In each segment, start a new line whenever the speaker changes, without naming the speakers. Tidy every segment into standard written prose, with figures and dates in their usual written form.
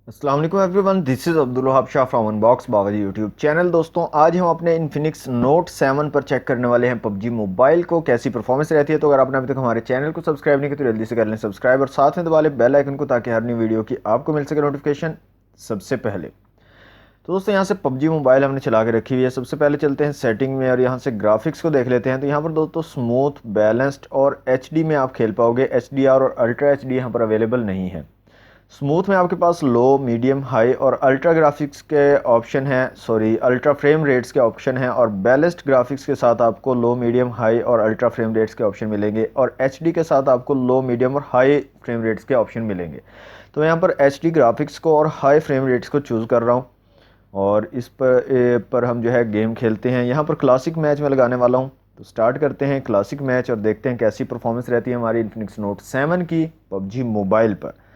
अस्सलाम वालेकुम everyone, this is Abdul Wahab Shah from unbox Babaji YouTube channel. दोस्तों, आज हम अपने इन्फिनिक्स नोट 7 पर चेक करने वाले हैं पबजी मोबाइल को कैसी परफॉर्मेंस रहती है। तो अगर आपने अभी तक हमारे चैनल को सब्सक्राइब नहीं किया तो जल्दी से कर लें सब्सक्राइब और साथ में दबा लें बेल आइकन को, ताकि हर नई वीडियो की आपको मिल सके नोटिफिकेशन सबसे पहले। तो दोस्तों, यहाँ से पबजी मोबाइल हमने चला के रखी हुई है। सबसे पहले चलते हैं सेटिंग में और यहाँ से ग्राफिक्स को देख लेते हैं। तो यहाँ पर दोस्तों स्मूथ, बैलेंस्ड और एचडी में आप खेल पाओगे। एचडीआर और अल्ट्रा एचडी यहाँ पर अवेलेबल नहीं है। स्मूथ में आपके पास लो, मीडियम, हाई और अल्ट्रा ग्राफिक्स के ऑप्शन हैं, सॉरी अल्ट्रा फ्रेम रेट्स के ऑप्शन हैं। और बैलेंस्ड ग्राफिक्स के साथ आपको लो, मीडियम, हाई और अल्ट्रा फ्रेम रेट्स के ऑप्शन मिलेंगे। और एचडी के साथ आपको लो, मीडियम और हाई फ्रेम रेट्स के ऑप्शन मिलेंगे। तो यहाँ पर एचडी ग्राफिक्स को और हाई फ्रेम रेट्स को चूज़ कर रहा हूँ और इस पर हम जो है गेम खेलते हैं। यहाँ पर क्लासिक मैच में लगाने वाला हूँ। तो स्टार्ट करते हैं क्लासिक मैच और देखते हैं कैसी परफॉर्मेंस रहती है हमारी इन्फिनिक्स नोट 7 की पबजी मोबाइल पर।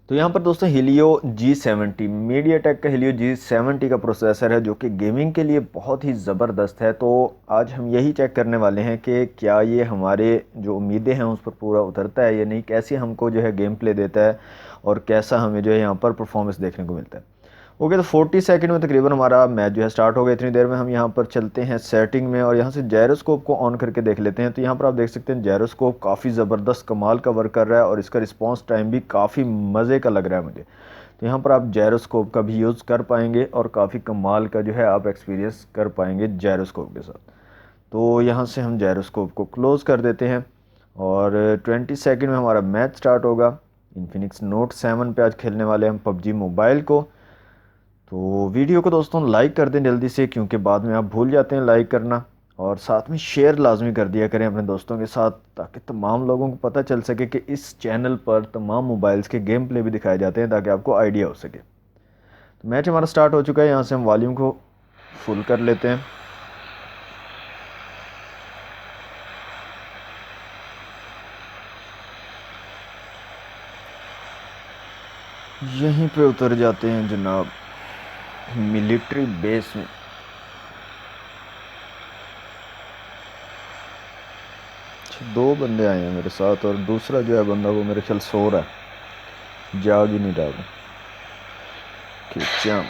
तो यहाँ पर दोस्तों हीलियो G70, मीडियाटेक का हीलियो G70 का प्रोसेसर है, जो कि गेमिंग के लिए बहुत ही ज़बरदस्त है। तो आज हम यही चेक करने वाले हैं कि क्या ये हमारे जो उम्मीदें हैं उस पर पूरा उतरता है या नहीं, कैसे हमको जो है गेम प्ले देता है और कैसा हमें जो है यहाँ पर परफॉर्मेंस देखने को मिलता है। ओके, तो 40 सेकंड में तकरीबन हमारा मैच जो है स्टार्ट हो गया। इतनी देर में हम यहाँ पर चलते हैं सेटिंग में और यहाँ से जायरोस्कोप को ऑन करके देख लेते हैं। तो यहाँ पर आप देख सकते हैं जायरोस्कोप काफ़ी ज़बरदस्त कमाल का वर्क कर रहा है और इसका रिस्पांस टाइम भी काफ़ी मज़े का लग रहा है मुझे। तो यहाँ पर आप जायरोस्कोप का भी यूज़ कर पाएंगे और काफ़ी कमाल का जो है आप एक्सपीरियंस कर पाएंगे जायरोस्कोप के साथ। तो यहाँ से हम जायरोस्कोप को क्लोज़ कर देते हैं और 20 सेकंड में हमारा मैच स्टार्ट होगा। इन्फिनिक्स नोट 7 पे आज खेलने वाले हम पबजी मोबाइल को। तो वीडियो को दोस्तों लाइक कर दें जल्दी से, क्योंकि बाद में आप भूल जाते हैं लाइक करना। और साथ में शेयर लाजमी कर दिया करें अपने दोस्तों के साथ, ताकि तमाम लोगों को पता चल सके कि इस चैनल पर तमाम मोबाइल्स के गेम प्ले भी दिखाए जाते हैं, ताकि आपको आइडिया हो सके। तो मैच हमारा स्टार्ट हो चुका है। यहाँ से हम वॉल्यूम को फुल कर लेते हैं। यहीं पे उतर जाते हैं जनाब, मिलिट्री बेस में। अच्छा, दो बंदे आए हैं मेरे साथ और दूसरा जो है बंदा वो मेरे ख्याल सो रहा है, जाग ही नहीं रहा वो। कि जंप।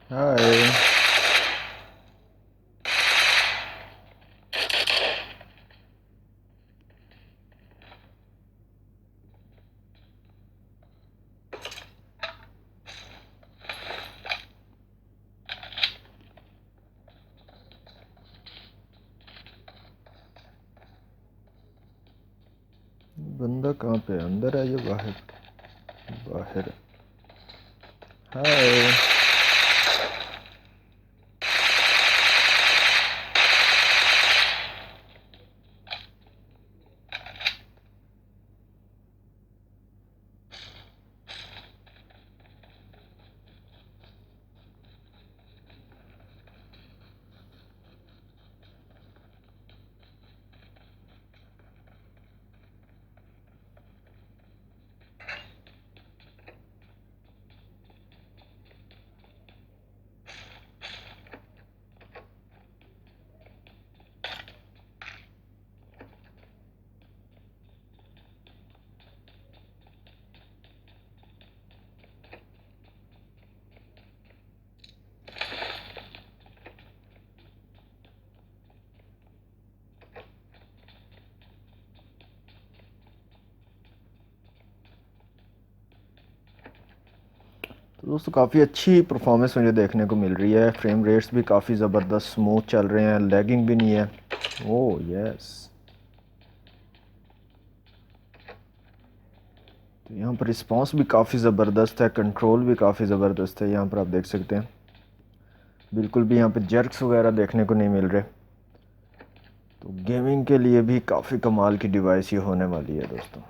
हाय। बंदा कहाँ पे है, अंदर है या बाहर? बाहर है। हाय। तो दोस्तों, काफ़ी अच्छी परफॉर्मेंस मुझे देखने को मिल रही है। फ्रेम रेट्स भी काफ़ी ज़बरदस्त स्मूथ चल रहे हैं, लैगिंग भी नहीं है। Oh yes. तो यहाँ पर रिस्पांस भी काफ़ी ज़बरदस्त है, कंट्रोल भी काफ़ी ज़बरदस्त है। यहाँ पर आप देख सकते हैं बिल्कुल भी यहाँ पे जर्क्स वगैरह देखने को नहीं मिल रहे। तो गेमिंग के लिए भी काफ़ी कमाल की डिवाइस ये होने वाली है दोस्तों।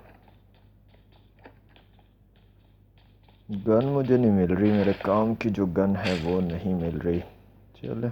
गन मुझे नहीं मिल रही, मेरे काम की जो गन है वो नहीं मिल रही। चले।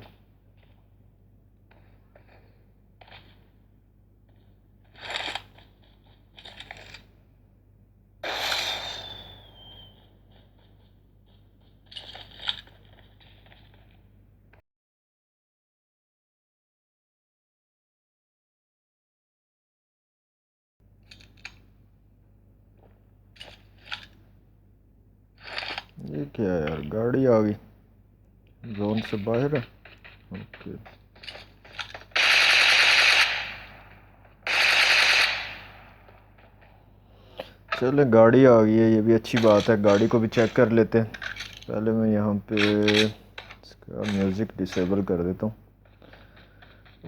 ये क्या है यार, गाड़ी आ गई, जोन से बाहर है। ओके चले, गाड़ी आ गई है, ये भी अच्छी बात है। गाड़ी को भी चेक कर लेते हैं। पहले मैं यहाँ पे इसका म्यूज़िक डिसेबल कर देता हूँ।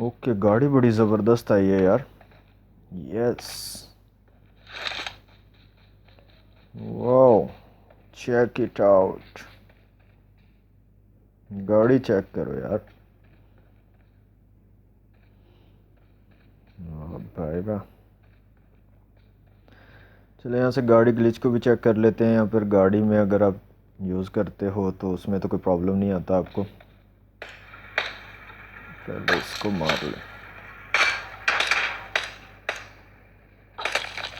ओके, गाड़ी बड़ी ज़बरदस्त आई है यार। Yes, wow, check it out. गाड़ी चेक करो यार, वाह भाई वाह। चले यहाँ से गाड़ी ग्लिच को भी चेक कर लेते हैं, या फिर गाड़ी में अगर आप यूज़ करते हो तो उसमें तो कोई प्रॉब्लम नहीं आता आपको। पहले इसको मार ले।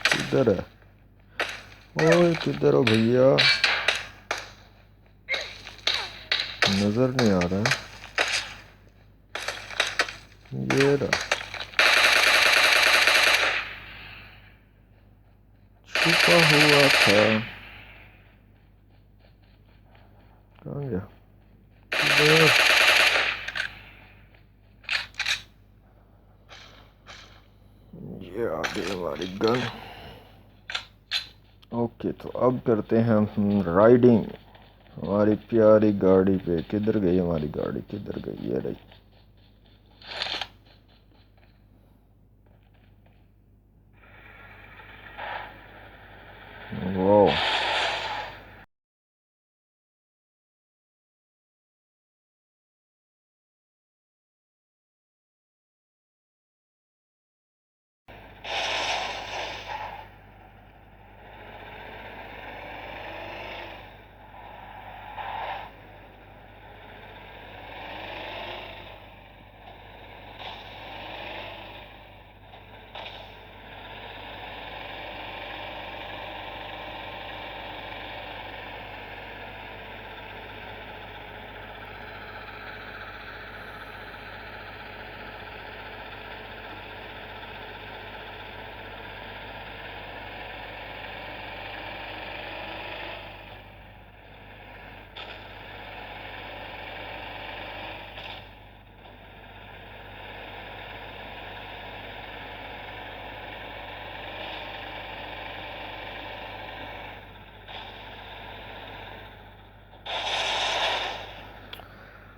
किधर है, ओए किधर हो भैया, नज़र नहीं आ रहा है। ये रहा, छुपा हुआ था। कहाँ गया, किधर? ये आ गई हमारी गन। ओके, तो अब करते हैं हम राइडिंग हमारी प्यारी गाड़ी पे। किधर गई हमारी गाड़ी, किधर गई, ये रही। वाह,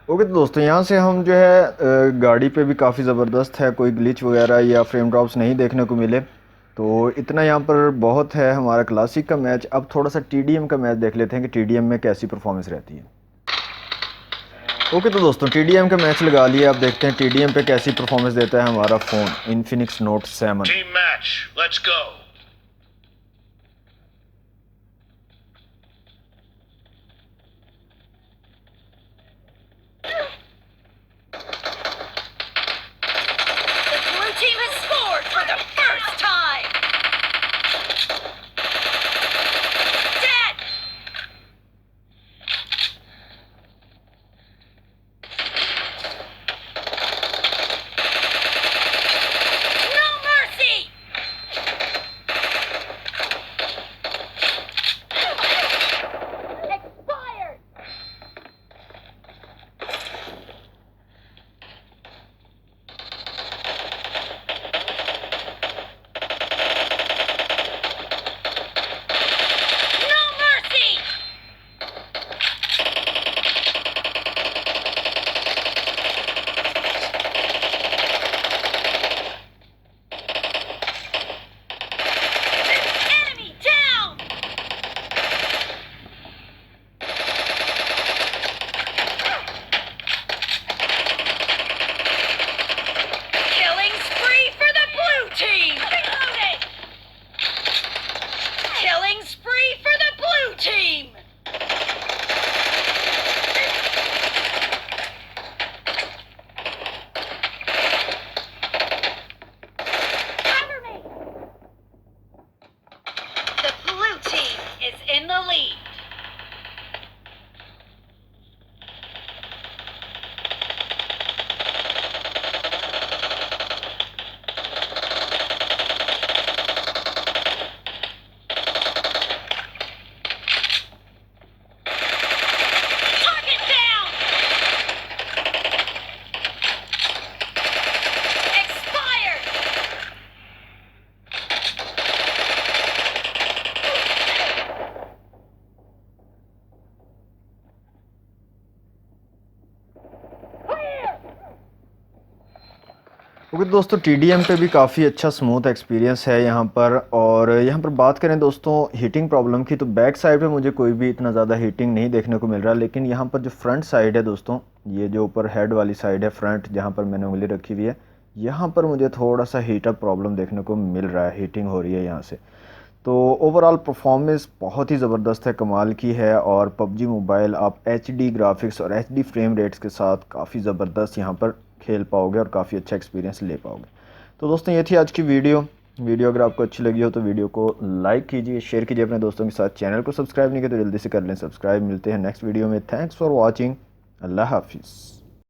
ओके तो दोस्तों, यहाँ से हम जो है गाड़ी पे भी काफ़ी ज़बरदस्त है, कोई ग्लिच वगैरह या फ्रेम ड्रॉप्स नहीं देखने को मिले। तो इतना यहाँ पर बहुत है हमारा क्लासिक का मैच। अब थोड़ा सा टीडीएम का मैच देख लेते हैं कि टीडीएम में कैसी परफॉर्मेंस रहती है। ओके तो दोस्तों, टीडीएम का मैच लगा लिया। अब देखते हैं टीडीएम पे कैसी परफॉर्मेंस देता है हमारा phone Infinix note 7।
Team match, let's go.
The blue team has scored for the first time! Dead! No mercy!
क्योंकि दोस्तों TDM पे भी काफ़ी अच्छा स्मूथ एक्सपीरियंस है यहाँ पर। और यहाँ पर बात करें दोस्तों हीटिंग प्रॉब्लम की, तो बैक साइड पे मुझे कोई भी इतना ज़्यादा हीटिंग नहीं देखने को मिल रहा, लेकिन यहाँ पर जो फ्रंट साइड है दोस्तों, ये जो ऊपर हेड वाली साइड है फ्रंट, जहाँ पर मैंने उंगली रखी हुई है, यहाँ पर मुझे थोड़ा सा हीटअप प्रॉब्लम देखने को मिल रहा है, हीटिंग हो रही है यहाँ से। तो ओवरऑल परफॉर्मेंस बहुत ही ज़बरदस्त है, कमाल की है। और पबजी मोबाइल आप HD ग्राफिक्स और HD फ्रेम रेट्स के साथ काफ़ी ज़बरदस्त यहाँ पर खेल पाओगे और काफ़ी अच्छा एक्सपीरियंस ले पाओगे। तो दोस्तों ये थी आज की वीडियो अगर आपको अच्छी लगी हो तो वीडियो को लाइक कीजिए, शेयर कीजिए अपने दोस्तों के साथ। चैनल को सब्सक्राइब नहीं किया तो जल्दी से कर लें सब्सक्राइब। मिलते हैं नेक्स्ट वीडियो में। Thanks for watching. अल्लाह हाफिज़।